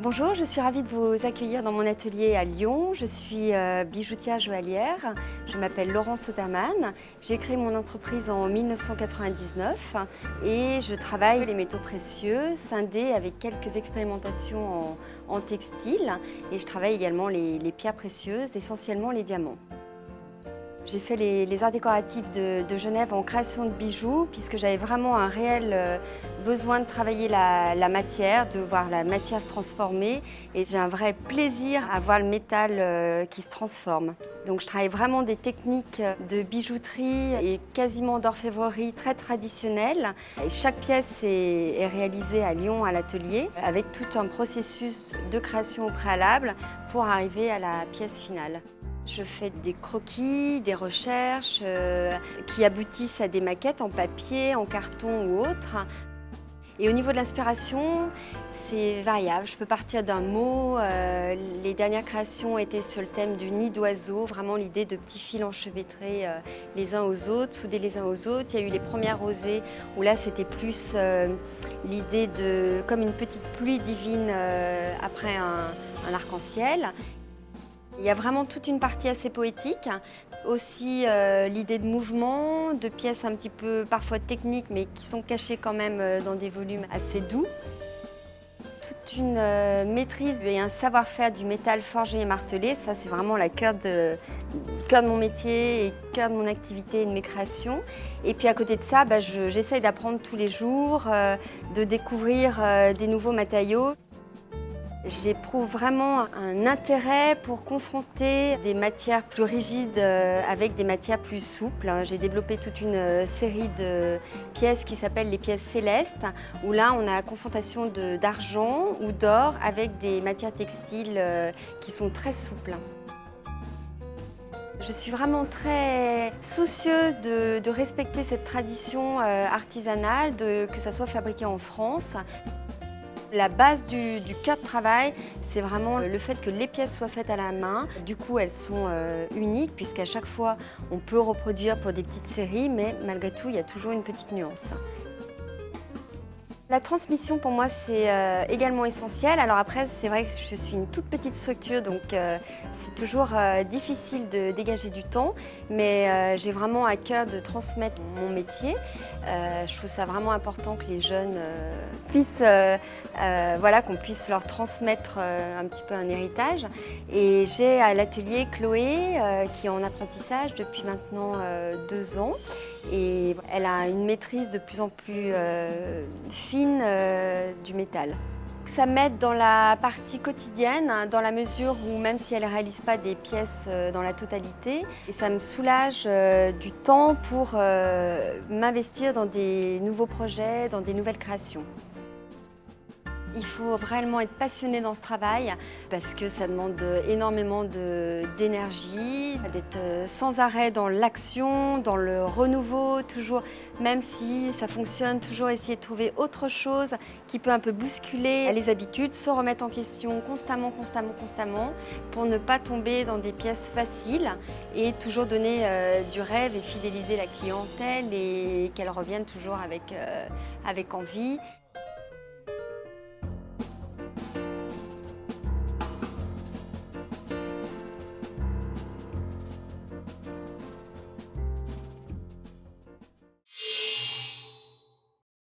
Bonjour, je suis ravie de vous accueillir dans mon atelier à Lyon. Je suis bijoutière joaillière. Je m'appelle Laurence Obermann. J'ai créé mon entreprise en 1999 et je travaille les métaux précieux, scindés avec quelques expérimentations en textile. Et je travaille également les pierres précieuses, essentiellement les diamants. J'ai fait les arts décoratifs de Genève en création de bijoux puisque j'avais vraiment un réel besoin de travailler la matière, de voir la matière se transformer et j'ai un vrai plaisir à voir le métal qui se transforme. Donc je travaille vraiment des techniques de bijouterie et quasiment d'orfèvrerie très traditionnelles. Et chaque pièce est réalisée à Lyon à l'atelier avec tout un processus de création au préalable pour arriver à la pièce finale. Je fais des croquis, des recherches qui aboutissent à des maquettes en papier, en carton ou autre. Et au niveau de l'inspiration, c'est variable. Je peux partir d'un mot. Les dernières créations étaient sur le thème du nid d'oiseau, vraiment l'idée de petits fils enchevêtrés les uns aux autres, soudés les uns aux autres. Il y a eu les premières rosées où là c'était plus l'idée de comme une petite pluie divine après un arc-en-ciel. Il y a vraiment toute une partie assez poétique, aussi l'idée de mouvement, de pièces un petit peu parfois techniques mais qui sont cachées quand même dans des volumes assez doux. Toute une maîtrise et un savoir-faire du métal forgé et martelé, ça c'est vraiment le cœur de mon métier et le cœur de mon activité et de mes créations. Et puis à côté de ça, j'essaye d'apprendre tous les jours, de découvrir des nouveaux matériaux. J'éprouve vraiment un intérêt pour confronter des matières plus rigides avec des matières plus souples. J'ai développé toute une série de pièces qui s'appellent les pièces célestes, où là on a la confrontation d'argent ou d'or avec des matières textiles qui sont très souples. Je suis vraiment très soucieuse de respecter cette tradition artisanale, que ça soit fabriqué en France. La base du cœur de travail, c'est vraiment le fait que les pièces soient faites à la main. Du coup, elles sont uniques puisqu'à chaque fois, on peut reproduire pour des petites séries, mais malgré tout, il y a toujours une petite nuance. La transmission, pour moi, c'est également essentiel. Alors après, c'est vrai que je suis une toute petite structure, donc c'est toujours difficile de dégager du temps. Mais j'ai vraiment à cœur de transmettre mon métier. Je trouve ça vraiment important que les jeunes puissent, qu'on puisse leur transmettre un petit peu un héritage. Et j'ai à l'atelier Chloé, qui est en apprentissage depuis maintenant 2 ans. Et elle a une maîtrise de plus en plus fine du métal. Ça m'aide dans la partie quotidienne, dans la mesure où même si elle ne réalise pas des pièces dans la totalité, et ça me soulage du temps pour m'investir dans des nouveaux projets, dans des nouvelles créations. Il faut vraiment être passionné dans ce travail parce que ça demande énormément d'énergie, d'être sans arrêt dans l'action, dans le renouveau, toujours, même si ça fonctionne, toujours essayer de trouver autre chose qui peut un peu bousculer les habitudes, se remettre en question constamment pour ne pas tomber dans des pièces faciles et toujours donner du rêve et fidéliser la clientèle et qu'elle revienne toujours avec envie.